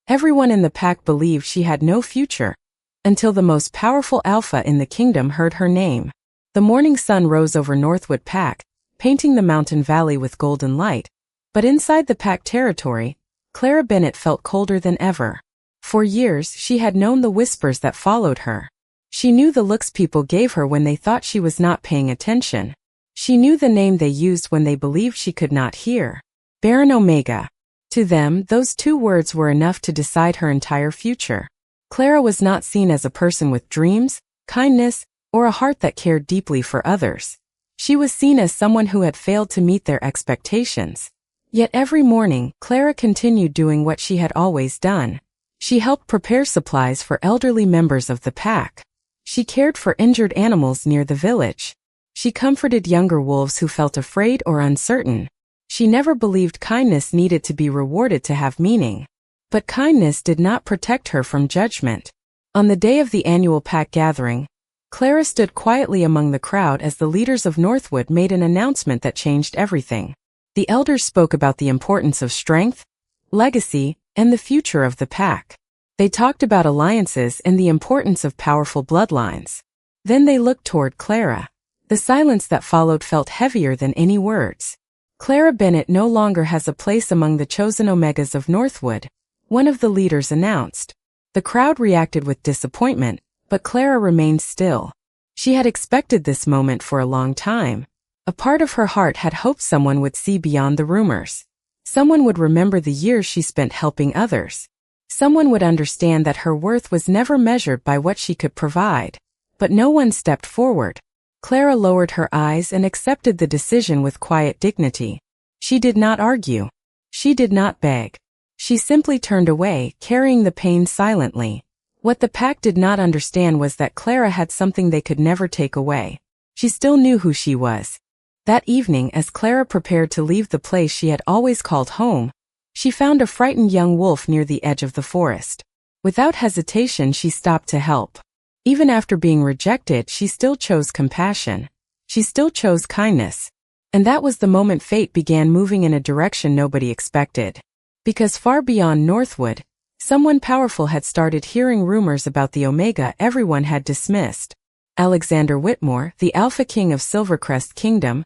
Everyone in the pack believed she had no future, until the most powerful alpha in the kingdom heard her name. The morning sun rose over Northwood Pack, painting the mountain valley with golden light, but inside the pack territory, Clara Bennett felt colder than ever. For years she had known the whispers that followed her. She knew the looks people gave her when they thought she was not paying attention. She knew the name they used when they believed she could not hear. Barren Omega. To them, those two words were enough to decide her entire future. Clara was not seen as a person with dreams, kindness, or a heart that cared deeply for others. She was seen as someone who had failed to meet their expectations. Yet every morning, Clara continued doing what she had always done. She helped prepare supplies for elderly members of the pack. She cared for injured animals near the village. She comforted younger wolves who felt afraid or uncertain. She never believed kindness needed to be rewarded to have meaning. But kindness did not protect her from judgment. On the day of the annual pack gathering, Clara stood quietly among the crowd as the leaders of Northwood made an announcement that changed everything. The elders spoke about the importance of strength, legacy, and the future of the pack. They talked about alliances and the importance of powerful bloodlines. Then they looked toward Clara. The silence that followed felt heavier than any words. Clara Bennett no longer has a place among the chosen Omegas of Northwood, one of the leaders announced. The crowd reacted with disappointment, but Clara remained still. She had expected this moment for a long time. A part of her heart had hoped someone would see beyond the rumors. Someone would remember the years she spent helping others. Someone would understand that her worth was never measured by what she could provide. But no one stepped forward. Clara lowered her eyes and accepted the decision with quiet dignity. She did not argue. She did not beg. She simply turned away, carrying the pain silently. What the pack did not understand was that Clara had something they could never take away. She still knew who she was. That evening, as Clara prepared to leave the place she had always called home, she found a frightened young wolf near the edge of the forest. Without hesitation, she stopped to help. Even after being rejected, she still chose compassion. She still chose kindness. And that was the moment fate began moving in a direction nobody expected. Because far beyond Northwood, someone powerful had started hearing rumors about the Omega everyone had dismissed. Alexander Whitmore, the Alpha King of Silvercrest Kingdom,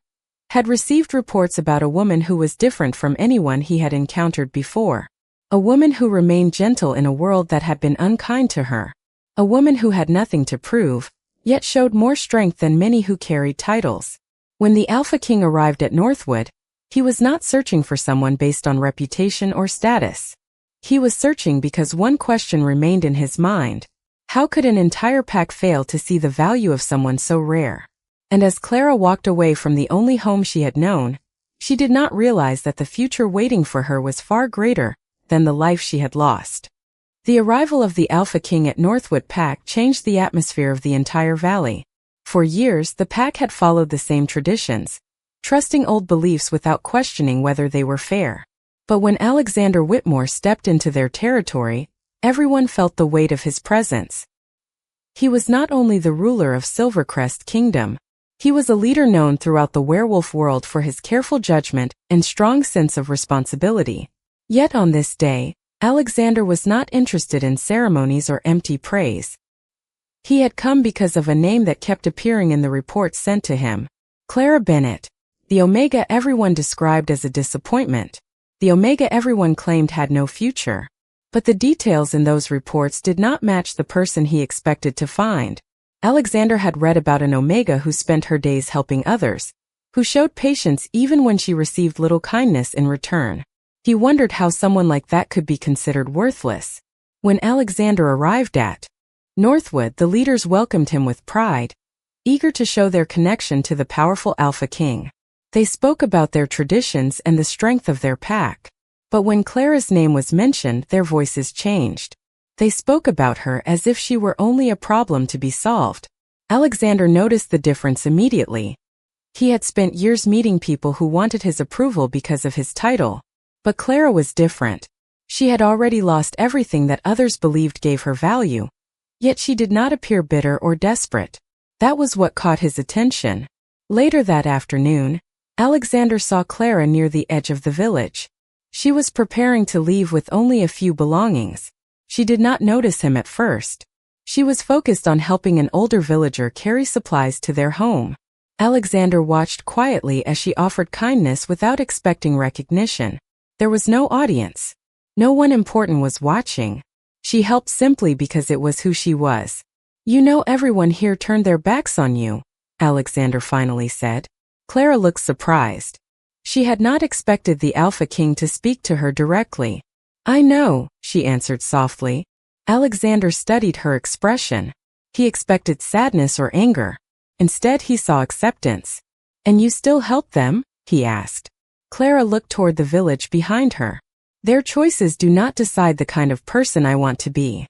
had received reports about a woman who was different from anyone he had encountered before. A woman who remained gentle in a world that had been unkind to her. A woman who had nothing to prove, yet showed more strength than many who carried titles. When the Alpha King arrived at Northwood, he was not searching for someone based on reputation or status. He was searching because one question remained in his mind. How could an entire pack fail to see the value of someone so rare? And as Clara walked away from the only home she had known, she did not realize that the future waiting for her was far greater than the life she had lost. The arrival of the Alpha King at Northwood Pack changed the atmosphere of the entire valley. For years, the pack had followed the same traditions, trusting old beliefs without questioning whether they were fair. But when Alexander Whitmore stepped into their territory, everyone felt the weight of his presence. He was not only the ruler of Silvercrest Kingdom, he was a leader known throughout the werewolf world for his careful judgment and strong sense of responsibility. Yet on this day, Alexander was not interested in ceremonies or empty praise. He had come because of a name that kept appearing in the reports sent to him. Clara Bennett, the Omega everyone described as a disappointment. The Omega everyone claimed had no future. But the details in those reports did not match the person he expected to find. Alexander had read about an Omega who spent her days helping others, who showed patience even when she received little kindness in return. He wondered how someone like that could be considered worthless. When Alexander arrived at Northwood, the leaders welcomed him with pride, eager to show their connection to the powerful Alpha King. They spoke about their traditions and the strength of their pack. But when Clara's name was mentioned, their voices changed. They spoke about her as if she were only a problem to be solved. Alexander noticed the difference immediately. He had spent years meeting people who wanted his approval because of his title. But Clara was different. She had already lost everything that others believed gave her value. Yet she did not appear bitter or desperate. That was what caught his attention. Later that afternoon, Alexander saw Clara near the edge of the village. She was preparing to leave with only a few belongings. She did not notice him at first. She was focused on helping an older villager carry supplies to their home. Alexander watched quietly as she offered kindness without expecting recognition. There was no audience. No one important was watching. She helped simply because it was who she was. "You know, everyone here turned their backs on you," Alexander finally said. Clara looked surprised. She had not expected the Alpha King to speak to her directly. "I know," she answered softly. Alexander studied her expression. He expected sadness or anger. Instead, he saw acceptance. "And you still help them?" he asked. Clara looked toward the village behind her. "Their choices do not decide the kind of person I want to be."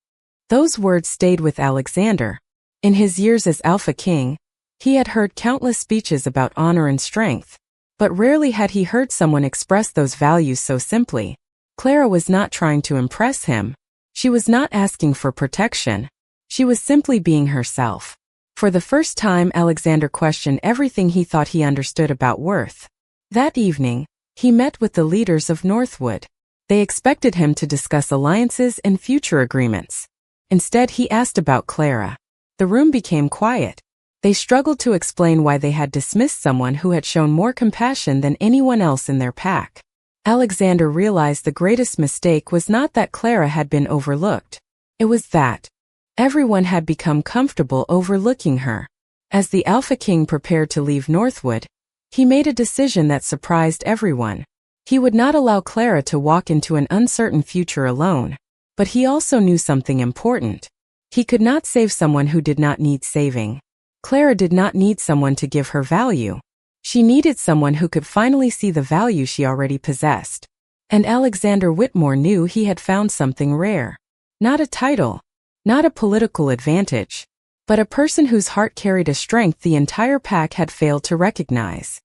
Those words stayed with Alexander. In his years as Alpha King, he had heard countless speeches about honor and strength, but rarely had he heard someone express those values so simply. Clara was not trying to impress him. She was not asking for protection. She was simply being herself. For the first time, Alexander questioned everything he thought he understood about worth. That evening, he met with the leaders of Northwood. They expected him to discuss alliances and future agreements. Instead, he asked about Clara. The room became quiet. They struggled to explain why they had dismissed someone who had shown more compassion than anyone else in their pack. Alexander realized the greatest mistake was not that Clara had been overlooked. It was that everyone had become comfortable overlooking her. As the Alpha King prepared to leave Northwood, he made a decision that surprised everyone. He would not allow Clara to walk into an uncertain future alone. But he also knew something important. He could not save someone who did not need saving. Clara did not need someone to give her value. She needed someone who could finally see the value she already possessed. And Alexander Whitmore knew he had found something rare. Not a title, not a political advantage, but a person whose heart carried a strength the entire pack had failed to recognize.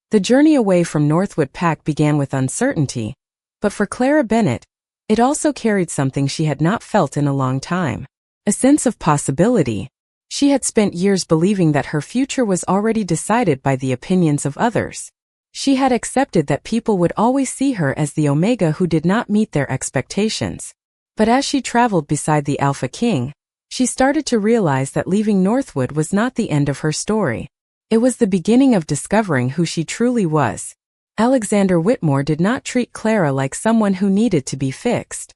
The journey away from Northwood Pack began with uncertainty, but for Clara Bennett, it also carried something she had not felt in a long time. A sense of possibility. She had spent years believing that her future was already decided by the opinions of others. She had accepted that people would always see her as the Omega who did not meet their expectations. But as she traveled beside the Alpha King, she started to realize that leaving Northwood was not the end of her story. It was the beginning of discovering who she truly was. Alexander Whitmore did not treat Clara like someone who needed to be fixed.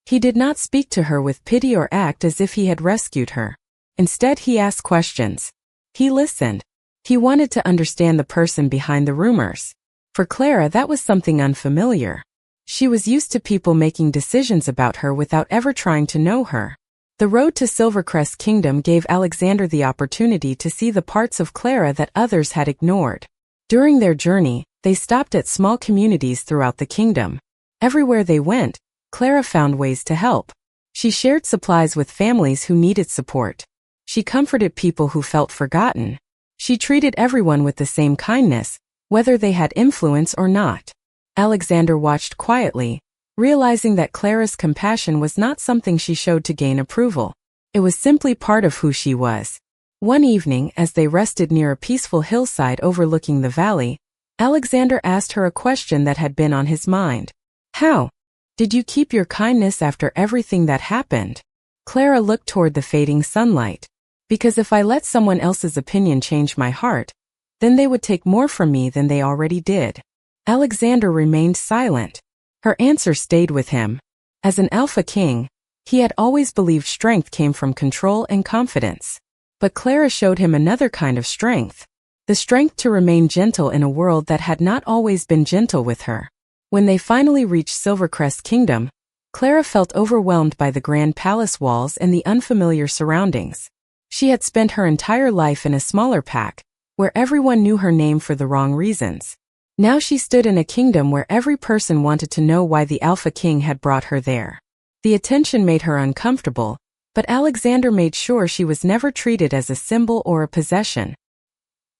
He did not speak to her with pity or act as if he had rescued her. Instead, he asked questions. He listened. He wanted to understand the person behind the rumors. For Clara, that was something unfamiliar. She was used to people making decisions about her without ever trying to know her. The road to Silvercrest Kingdom gave Alexander the opportunity to see the parts of Clara that others had ignored. During their journey, they stopped at small communities throughout the kingdom. Everywhere they went, Clara found ways to help. She shared supplies with families who needed support. She comforted people who felt forgotten. She treated everyone with the same kindness, whether they had influence or not. Alexander watched quietly, realizing that Clara's compassion was not something she showed to gain approval. It was simply part of who she was. One evening, as they rested near a peaceful hillside overlooking the valley, Alexander asked her a question that had been on his mind. "How did you keep your kindness after everything that happened?" Clara looked toward the fading sunlight. "Because if I let someone else's opinion change my heart, then they would take more from me than they already did." Alexander remained silent. Her answer stayed with him. As an Alpha King, he had always believed strength came from control and confidence. But Clara showed him another kind of strength. The strength to remain gentle in a world that had not always been gentle with her. When they finally reached Silvercrest Kingdom, Clara felt overwhelmed by the grand palace walls and the unfamiliar surroundings. She had spent her entire life in a smaller pack, where everyone knew her name for the wrong reasons. Now she stood in a kingdom where every person wanted to know why the Alpha King had brought her there. The attention made her uncomfortable, but Alexander made sure she was never treated as a symbol or a possession.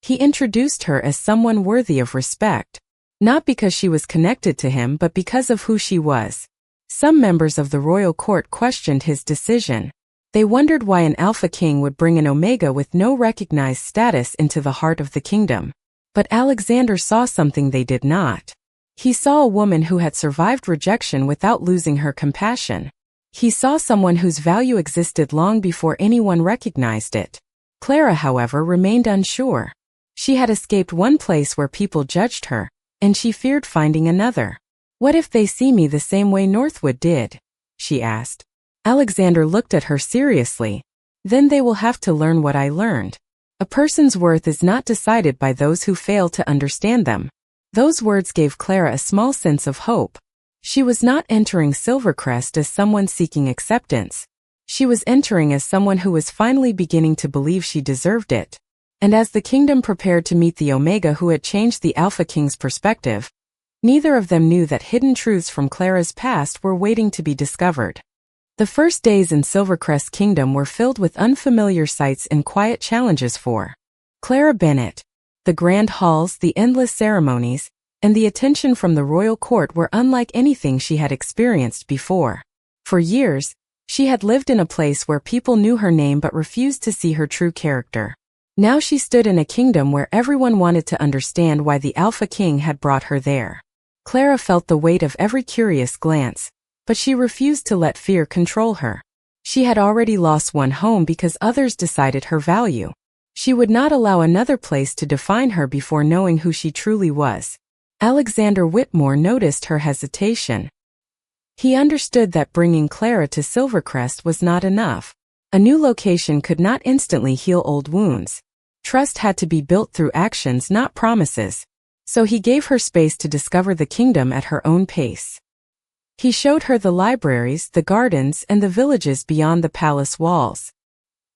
He introduced her as someone worthy of respect, not because she was connected to him but because of who she was. Some members of the royal court questioned his decision. They wondered why an Alpha King would bring an Omega with no recognized status into the heart of the kingdom. But Alexander saw something they did not. He saw a woman who had survived rejection without losing her compassion. He saw someone whose value existed long before anyone recognized it. Clara, however, remained unsure. She had escaped one place where people judged her, and she feared finding another. "What if they see me the same way Northwood did?" she asked. Alexander looked at her seriously. "Then they will have to learn what I learned. A person's worth is not decided by those who fail to understand them." Those words gave Clara a small sense of hope. She was not entering Silvercrest as someone seeking acceptance. She was entering as someone who was finally beginning to believe she deserved it. And as the kingdom prepared to meet the Omega who had changed the Alpha King's perspective, neither of them knew that hidden truths from Clara's past were waiting to be discovered. The first days in Silvercrest Kingdom were filled with unfamiliar sights and quiet challenges for Clara Bennett. The grand halls, the endless ceremonies, and the attention from the royal court were unlike anything she had experienced before. For years, she had lived in a place where people knew her name but refused to see her true character. Now she stood in a kingdom where everyone wanted to understand why the Alpha King had brought her there. Clara felt the weight of every curious glance, but she refused to let fear control her. She had already lost one home because others decided her value. She would not allow another place to define her before knowing who she truly was. Alexander Whitmore noticed her hesitation. He understood that bringing Clara to Silvercrest was not enough. A new location could not instantly heal old wounds. Trust had to be built through actions, not promises. So he gave her space to discover the kingdom at her own pace. He showed her the libraries, the gardens, and the villages beyond the palace walls.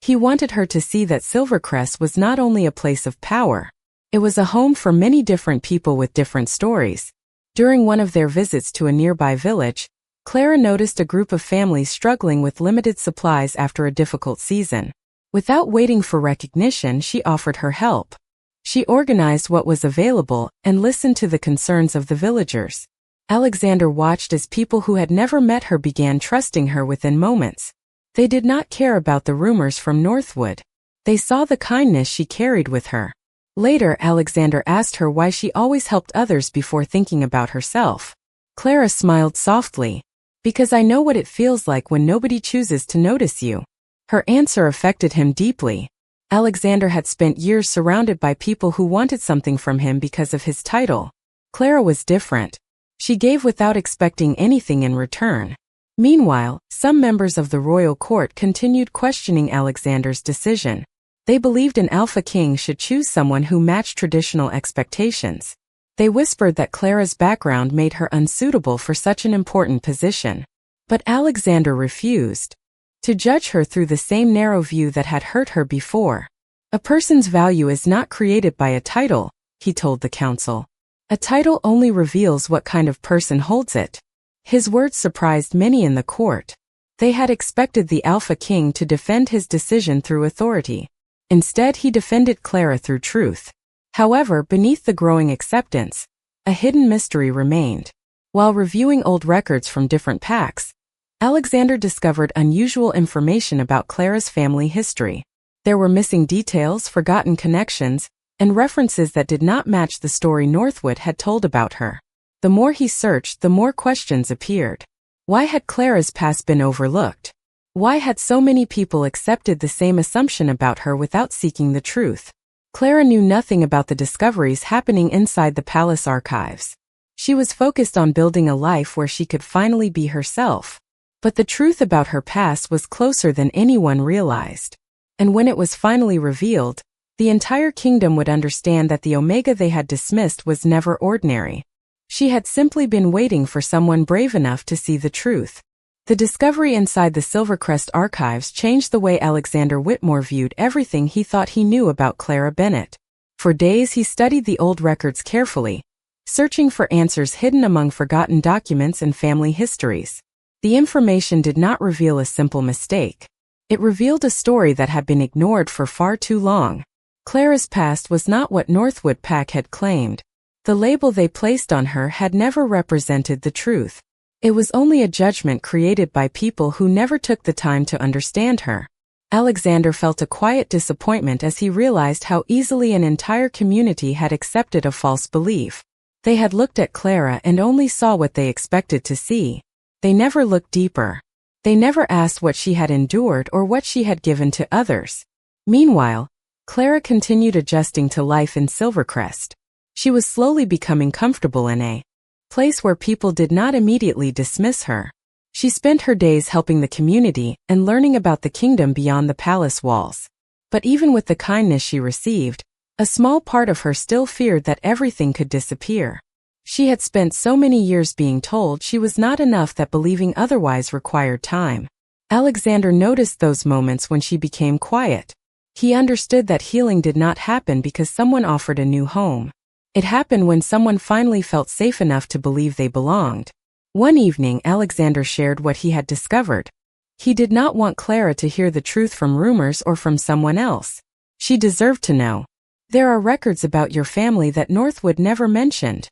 He wanted her to see that Silvercrest was not only a place of power. It was a home for many different people with different stories. During one of their visits to a nearby village, Clara noticed a group of families struggling with limited supplies after a difficult season. Without waiting for recognition, she offered her help. She organized what was available and listened to the concerns of the villagers. Alexander watched as people who had never met her began trusting her within moments. They did not care about the rumors from Northwood. They saw the kindness she carried with her. Later, Alexander asked her why she always helped others before thinking about herself. Clara smiled softly. "Because I know what it feels like when nobody chooses to notice you." Her answer affected him deeply. Alexander had spent years surrounded by people who wanted something from him because of his title. Clara was different. She gave without expecting anything in return. Meanwhile, some members of the royal court continued questioning Alexander's decision. They believed an Alpha King should choose someone who matched traditional expectations. They whispered that Clara's background made her unsuitable for such an important position. But Alexander refused to judge her through the same narrow view that had hurt her before. "A person's value is not created by a title," he told the council. "A title only reveals what kind of person holds it." His words surprised many in the court. They had expected the Alpha King to defend his decision through authority. Instead, he defended Clara through truth. However, beneath the growing acceptance, a hidden mystery remained. While reviewing old records from different packs, Alexander discovered unusual information about Clara's family history. There were missing details, forgotten connections, and references that did not match the story Northwood had told about her. The more he searched, the more questions appeared. Why had Clara's past been overlooked? Why had so many people accepted the same assumption about her without seeking the truth? Clara knew nothing about the discoveries happening inside the palace archives. She was focused on building a life where she could finally be herself. But the truth about her past was closer than anyone realized. And when it was finally revealed, the entire kingdom would understand that the Omega they had dismissed was never ordinary. She had simply been waiting for someone brave enough to see the truth. The discovery inside the Silvercrest archives changed the way Alexander Whitmore viewed everything he thought he knew about Clara Bennett. For days he studied the old records carefully, searching for answers hidden among forgotten documents and family histories. The information did not reveal a simple mistake. It revealed a story that had been ignored for far too long. Clara's past was not what Northwood Pack had claimed. The label they placed on her had never represented the truth. It was only a judgment created by people who never took the time to understand her. Alexander felt a quiet disappointment as he realized how easily an entire community had accepted a false belief. They had looked at Clara and only saw what they expected to see. They never looked deeper. They never asked what she had endured or what she had given to others. Meanwhile, Clara continued adjusting to life in Silvercrest. She was slowly becoming comfortable in a place where people did not immediately dismiss her. She spent her days helping the community and learning about the kingdom beyond the palace walls. But even with the kindness she received, a small part of her still feared that everything could disappear. She had spent so many years being told she was not enough that believing otherwise required time. Alexander noticed those moments when she became quiet. He understood that healing did not happen because someone offered a new home. It happened when someone finally felt safe enough to believe they belonged. One evening, Alexander shared what he had discovered. He did not want Clara to hear the truth from rumors or from someone else. She deserved to know. There are records about your family that Northwood never mentioned,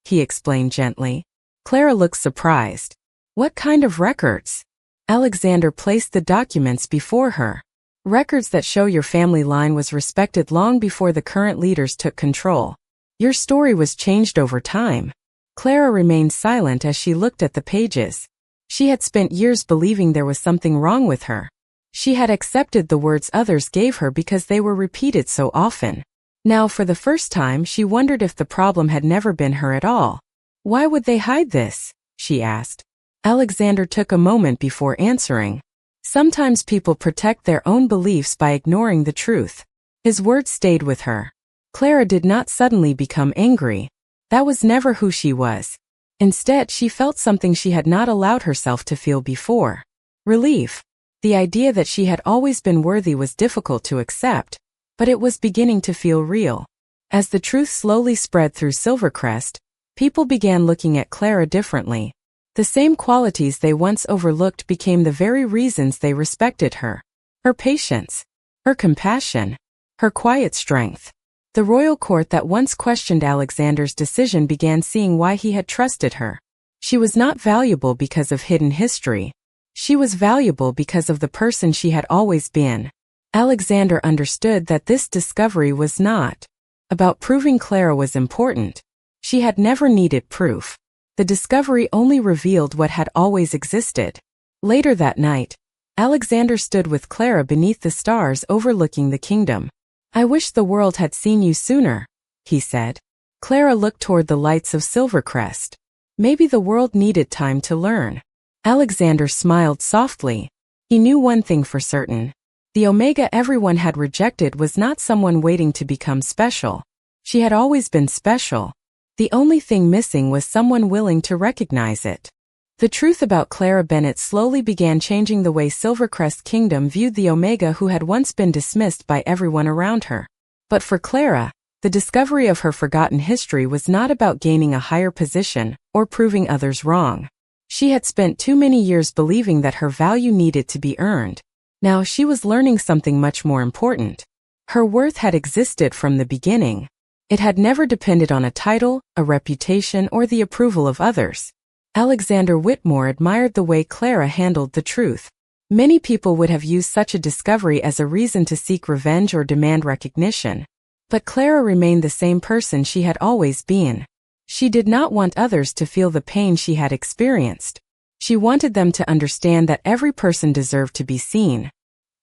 he explained gently. Clara looked surprised. What kind of records? Alexander placed the documents before her. Records that show your family line was respected long before the current leaders took control. Your story was changed over time. Clara remained silent as she looked at the pages. She had spent years believing there was something wrong with her. She had accepted the words others gave her because they were repeated so often. Now, for the first time, she wondered if the problem had never been her at all. Why would they hide this? She asked. Alexander took a moment before answering. Sometimes people protect their own beliefs by ignoring the truth. His words stayed with her. Clara did not suddenly become angry. That was never who she was. Instead, she felt something she had not allowed herself to feel before. Relief. The idea that she had always been worthy was difficult to accept, but it was beginning to feel real. As the truth slowly spread through Silvercrest, people began looking at Clara differently. The same qualities they once overlooked became the very reasons they respected her. Her patience, her compassion, her quiet strength. The royal court that once questioned Alexander's decision began seeing why he had trusted her. She was not valuable because of hidden history. She was valuable because of the person she had always been. Alexander understood that this discovery was not about proving Clara was important. She had never needed proof. The discovery only revealed what had always existed. Later that night, Alexander stood with Clara beneath the stars overlooking the kingdom. I wish the world had seen you sooner, he said. Clara looked toward the lights of Silvercrest. Maybe the world needed time to learn. Alexander smiled softly. He knew one thing for certain. The Omega everyone had rejected was not someone waiting to become special. She had always been special. The only thing missing was someone willing to recognize it. The truth about Clara Bennett slowly began changing the way Silvercrest Kingdom viewed the Omega who had once been dismissed by everyone around her. But for Clara, the discovery of her forgotten history was not about gaining a higher position or proving others wrong. She had spent too many years believing that her value needed to be earned. Now she was learning something much more important. Her worth had existed from the beginning. It had never depended on a title, a reputation, or the approval of others. Alexander Whitmore admired the way Clara handled the truth. Many people would have used such a discovery as a reason to seek revenge or demand recognition. But Clara remained the same person she had always been. She did not want others to feel the pain she had experienced. She wanted them to understand that every person deserved to be seen.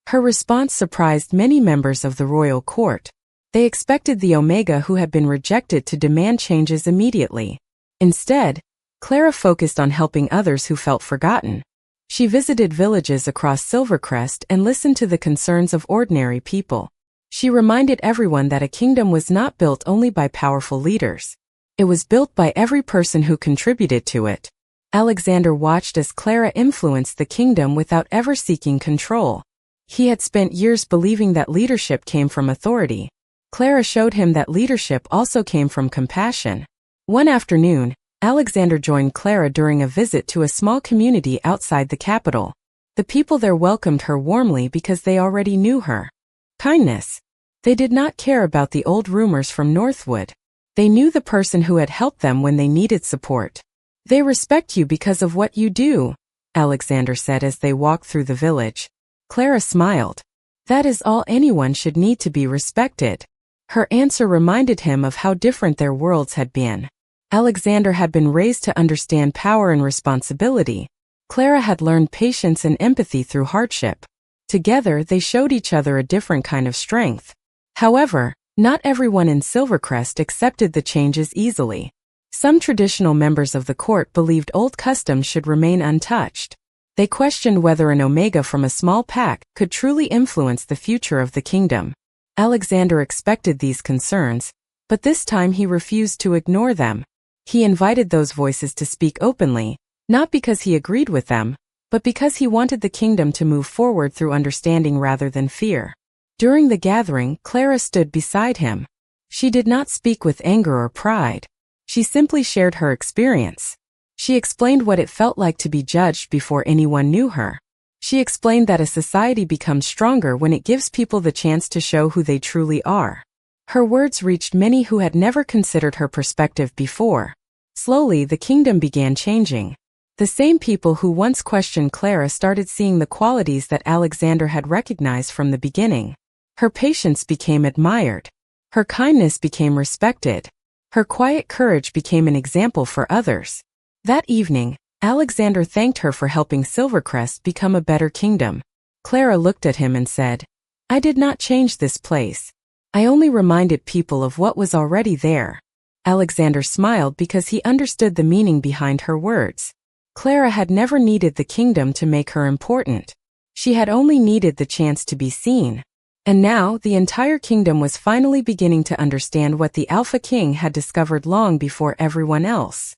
Her response surprised many members of the royal court. They expected the Omega who had been rejected to demand changes immediately. Instead, Clara focused on helping others who felt forgotten. She visited villages across Silvercrest and listened to the concerns of ordinary people. She reminded everyone that a kingdom was not built only by powerful leaders. It was built by every person who contributed to it. Alexander watched as Clara influenced the kingdom without ever seeking control. He had spent years believing that leadership came from authority. Clara showed him that leadership also came from compassion. One afternoon, Alexander joined Clara during a visit to a small community outside the capital. The people there welcomed her warmly because they already knew her kindness. They did not care about the old rumors from Northwood. They knew the person who had helped them when they needed support. They respect you because of what you do, Alexander said as they walked through the village. Clara smiled. That is all anyone should need to be respected. Her answer reminded him of how different their worlds had been. Alexander had been raised to understand power and responsibility. Clara had learned patience and empathy through hardship. Together, they showed each other a different kind of strength. However, not everyone in Silvercrest accepted the changes easily. Some traditional members of the court believed old customs should remain untouched. They questioned whether an Omega from a small pack could truly influence the future of the kingdom. Alexander expected these concerns, but this time he refused to ignore them. He invited those voices to speak openly, not because he agreed with them, but because he wanted the kingdom to move forward through understanding rather than fear. During the gathering, Clara stood beside him. She did not speak with anger or pride. She simply shared her experience. She explained what it felt like to be judged before anyone knew her. She explained that a society becomes stronger when it gives people the chance to show who they truly are. Her words reached many who had never considered her perspective before. Slowly, the kingdom began changing. The same people who once questioned Clara started seeing the qualities that Alexander had recognized from the beginning. Her patience became admired. Her kindness became respected. Her quiet courage became an example for others. That evening, Alexander thanked her for helping Silvercrest become a better kingdom. Clara looked at him and said, "I did not change this place. I only reminded people of what was already there." Alexander smiled because he understood the meaning behind her words. Clara had never needed the kingdom to make her important. She had only needed the chance to be seen. And now, the entire kingdom was finally beginning to understand what the Alpha King had discovered long before everyone else.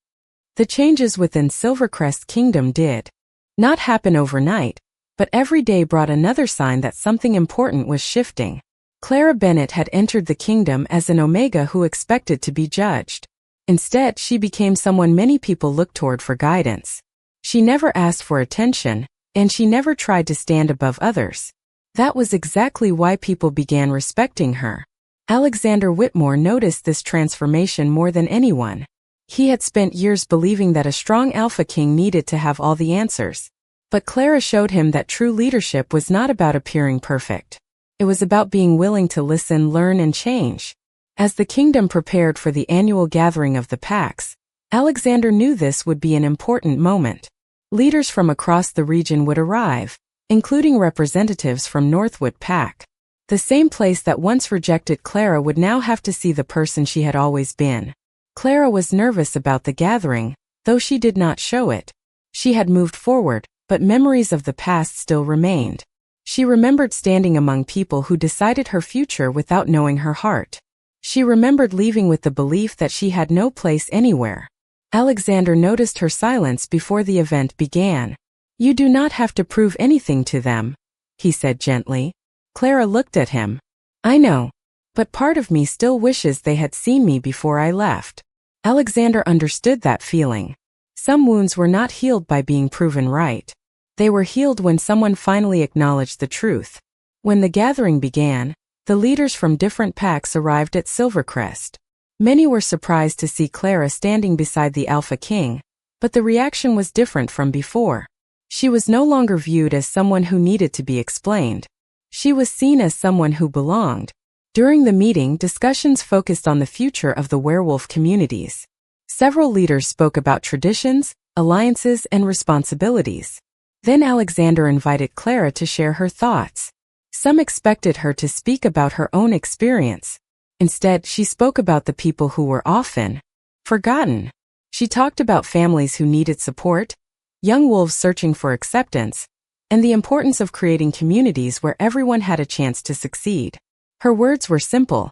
The changes within Silvercrest Kingdom did not happen overnight, but every day brought another sign that something important was shifting. Clara Bennett had entered the kingdom as an Omega who expected to be judged. Instead, she became someone many people looked toward for guidance. She never asked for attention, and she never tried to stand above others. That was exactly why people began respecting her. Alexander Whitmore noticed this transformation more than anyone. He had spent years believing that a strong Alpha King needed to have all the answers. But Clara showed him that true leadership was not about appearing perfect. It was about being willing to listen, learn, and change. As the kingdom prepared for the annual gathering of the packs, Alexander knew this would be an important moment. Leaders from across the region would arrive, including representatives from Northwood Pack. The same place that once rejected Clara would now have to see the person she had always been. Clara was nervous about the gathering, though she did not show it. She had moved forward, but memories of the past still remained. She remembered standing among people who decided her future without knowing her heart. She remembered leaving with the belief that she had no place anywhere. Alexander noticed her silence before the event began. "You do not have to prove anything to them," he said gently. Clara looked at him. "I know. But part of me still wishes they had seen me before I left." Alexander understood that feeling. Some wounds were not healed by being proven right. They were healed when someone finally acknowledged the truth. When the gathering began, the leaders from different packs arrived at Silvercrest. Many were surprised to see Clara standing beside the Alpha King, but the reaction was different from before. She was no longer viewed as someone who needed to be explained. She was seen as someone who belonged. During the meeting, discussions focused on the future of the werewolf communities. Several leaders spoke about traditions, alliances, and responsibilities. Then Alexander invited Clara to share her thoughts. Some expected her to speak about her own experience. Instead, she spoke about the people who were often forgotten. She talked about families who needed support, young wolves searching for acceptance, and the importance of creating communities where everyone had a chance to succeed. Her words were simple,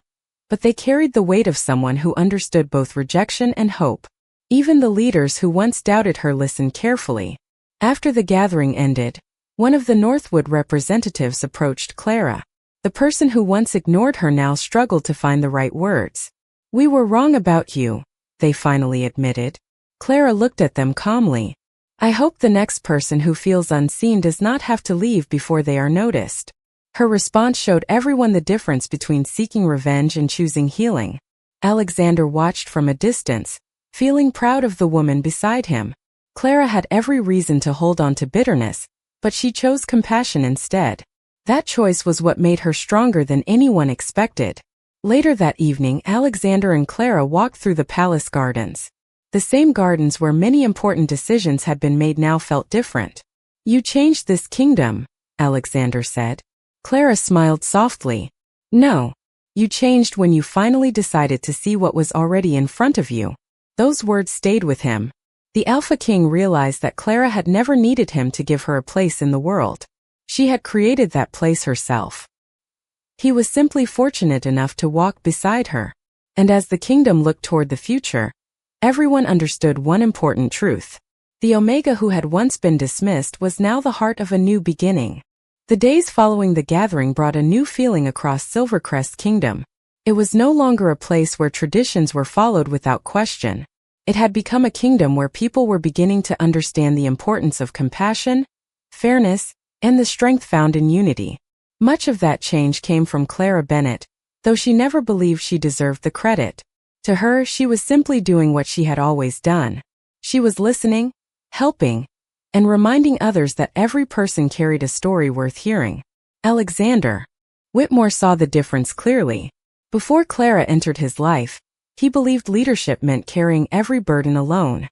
but they carried the weight of someone who understood both rejection and hope. Even the leaders who once doubted her listened carefully. After the gathering ended, one of the Northwood representatives approached Clara. The person who once ignored her now struggled to find the right words. "We were wrong about you," they finally admitted. Clara looked at them calmly. "I hope the next person who feels unseen does not have to leave before they are noticed." Her response showed everyone the difference between seeking revenge and choosing healing. Alexander watched from a distance, feeling proud of the woman beside him. Clara had every reason to hold on to bitterness, but she chose compassion instead. That choice was what made her stronger than anyone expected. Later that evening, Alexander and Clara walked through the palace gardens. The same gardens where many important decisions had been made now felt different. You changed this kingdom, Alexander said. Clara smiled softly. No. You changed when you finally decided to see what was already in front of you. Those words stayed with him. The Alpha King realized that Clara had never needed him to give her a place in the world. She had created that place herself. He was simply fortunate enough to walk beside her. And as the kingdom looked toward the future, everyone understood one important truth. The Omega who had once been dismissed was now the heart of a new beginning. The days following the gathering brought a new feeling across Silvercrest's kingdom. It was no longer a place where traditions were followed without question. It had become a kingdom where people were beginning to understand the importance of compassion, fairness, and the strength found in unity. Much of that change came from Clara Bennett, though she never believed she deserved the credit. To her, she was simply doing what she had always done. She was listening, helping, and reminding others that every person carried a story worth hearing. Alexander Whitmore saw the difference clearly. Before Clara entered his life, he believed leadership meant carrying every burden alone.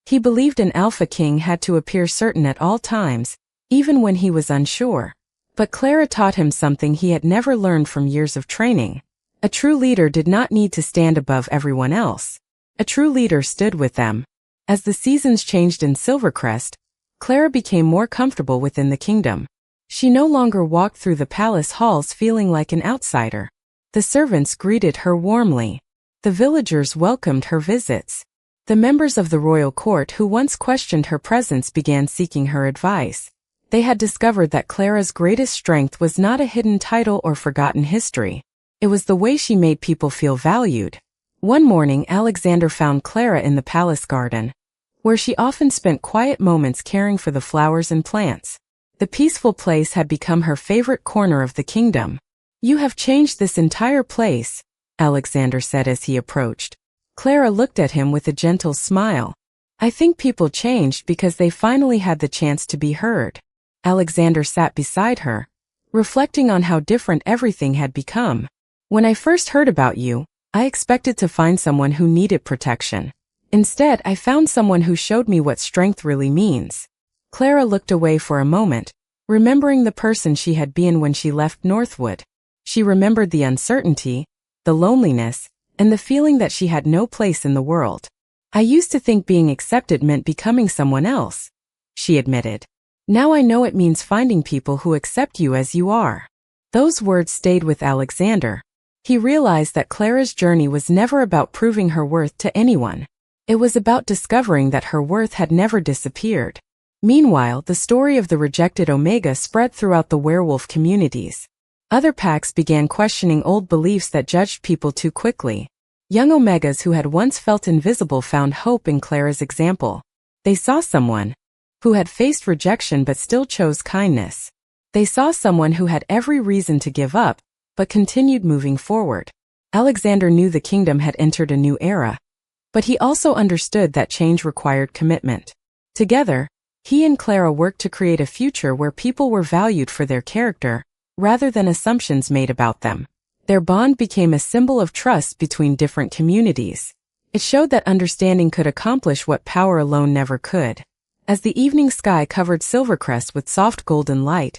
He believed an Alpha King had to appear certain at all times, even when he was unsure. But Clara taught him something he had never learned from years of training. A true leader did not need to stand above everyone else. A true leader stood with them. As the seasons changed in Silvercrest, Clara became more comfortable within the kingdom. She no longer walked through the palace halls feeling like an outsider. The servants greeted her warmly. The villagers welcomed her visits. The members of the royal court who once questioned her presence began seeking her advice. They had discovered that Clara's greatest strength was not a hidden title or forgotten history. It was the way she made people feel valued. One morning, Alexander found Clara in the palace garden, where she often spent quiet moments caring for the flowers and plants. The peaceful place had become her favorite corner of the kingdom. "You have changed this entire place," Alexander said as he approached. Clara looked at him with a gentle smile. "I think people changed because they finally had the chance to be heard." Alexander sat beside her, reflecting on how different everything had become. "When I first heard about you, I expected to find someone who needed protection. Instead, I found someone who showed me what strength really means." Clara looked away for a moment, remembering the person she had been when she left Northwood. She remembered the uncertainty, the loneliness, and the feeling that she had no place in the world. "I used to think being accepted meant becoming someone else," she admitted. "Now I know it means finding people who accept you as you are." Those words stayed with Alexander. He realized that Clara's journey was never about proving her worth to anyone. It was about discovering that her worth had never disappeared. Meanwhile, the story of the rejected Omega spread throughout the werewolf communities. Other packs began questioning old beliefs that judged people too quickly. Young Omegas who had once felt invisible found hope in Clara's example. They saw someone who had faced rejection but still chose kindness. They saw someone who had every reason to give up, but continued moving forward. Alexander knew the kingdom had entered a new era, but he also understood that change required commitment. Together, he and Clara worked to create a future where people were valued for their character, rather than assumptions made about them. Their bond became a symbol of trust between different communities. It showed that understanding could accomplish what power alone never could. As the evening sky covered Silvercrest with soft golden light,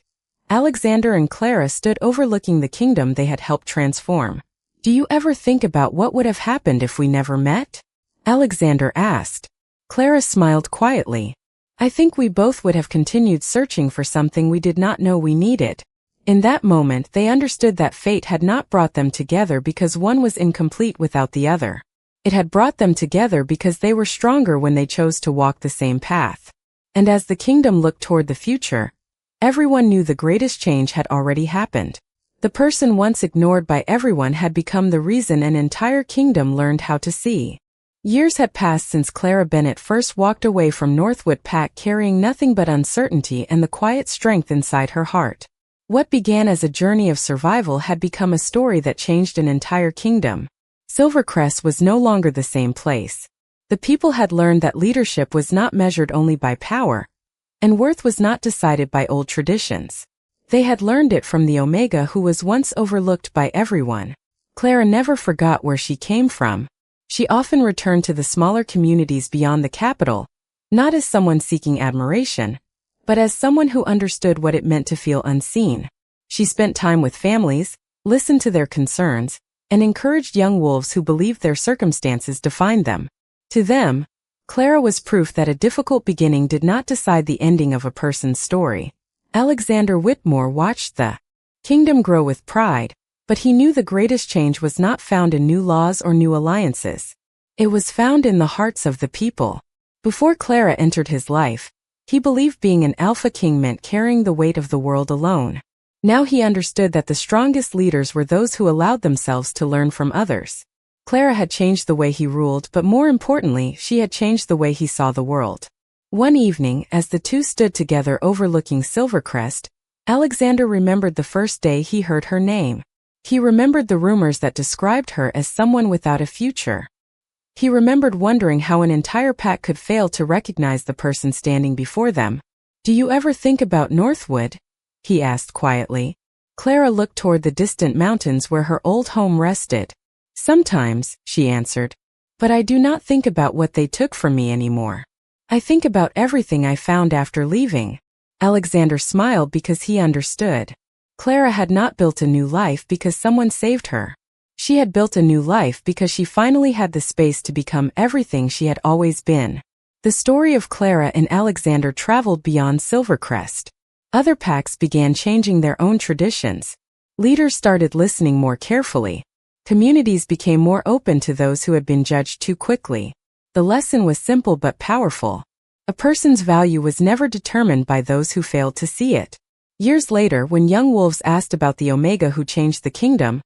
Alexander and Clara stood overlooking the kingdom they had helped transform. "Do you ever think about what would have happened if we never met?" Alexander asked. Clara smiled quietly. "I think we both would have continued searching for something we did not know we needed." In that moment, they understood that fate had not brought them together because one was incomplete without the other. It had brought them together because they were stronger when they chose to walk the same path. And as the kingdom looked toward the future, everyone knew the greatest change had already happened. The person once ignored by everyone had become the reason an entire kingdom learned how to see. Years had passed since Clara Bennett first walked away from Northwood Pack carrying nothing but uncertainty and the quiet strength inside her heart. What began as a journey of survival had become a story that changed an entire kingdom. Silvercrest was no longer the same place. The people had learned that leadership was not measured only by power, and worth was not decided by old traditions. They had learned it from the Omega who was once overlooked by everyone. Clara never forgot where she came from. She often returned to the smaller communities beyond the capital, not as someone seeking admiration, but as someone who understood what it meant to feel unseen. She spent time with families, listened to their concerns, and encouraged young wolves who believed their circumstances defined them. To them, Clara was proof that a difficult beginning did not decide the ending of a person's story. Alexander Whitmore watched the kingdom grow with pride, but he knew the greatest change was not found in new laws or new alliances. It was found in the hearts of the people. Before Clara entered his life, he believed being an alpha king meant carrying the weight of the world alone. Now he understood that the strongest leaders were those who allowed themselves to learn from others. Clara had changed the way he ruled, but more importantly, she had changed the way he saw the world. One evening, as the two stood together overlooking Silvercrest, Alexander remembered the first day he heard her name. He remembered the rumors that described her as someone without a future. He remembered wondering how an entire pack could fail to recognize the person standing before them. "Do you ever think about Northwood?" he asked quietly. Clara looked toward the distant mountains where her old home rested. "Sometimes," she answered, "but I do not think about what they took from me anymore. I think about everything I found after leaving." Alexander smiled because he understood. Clara had not built a new life because someone saved her. She had built a new life because she finally had the space to become everything she had always been. The story of Clara and Alexander traveled beyond Silvercrest. Other packs began changing their own traditions. Leaders started listening more carefully. Communities became more open to those who had been judged too quickly. The lesson was simple but powerful. A person's value was never determined by those who failed to see it. Years later, when young wolves asked about the Omega who changed the kingdom,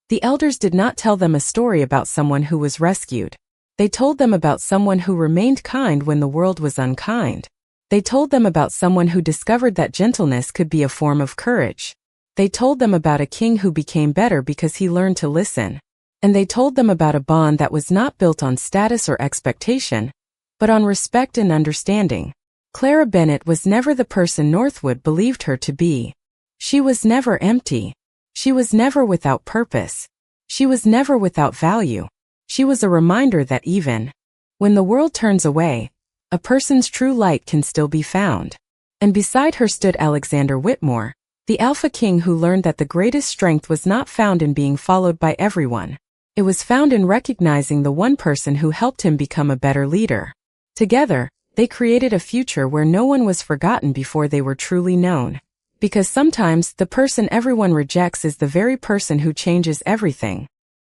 the elders did not tell them a story about someone who was rescued. They told them about someone who remained kind when the world was unkind. They told them about someone who discovered that gentleness could be a form of courage. They told them about a king who became better because he learned to listen. And they told them about a bond that was not built on status or expectation, but on respect and understanding. Clara Bennett was never the person Northwood believed her to be. She was never empty. She was never without purpose. She was never without value. She was a reminder that even when the world turns away, a person's true light can still be found. And beside her stood Alexander Whitmore, the Alpha King who learned that the greatest strength was not found in being followed by everyone. It was found in recognizing the one person who helped him become a better leader. Together, they created a future where no one was forgotten before they were truly known. Because sometimes the person everyone rejects is the very person who changes everything.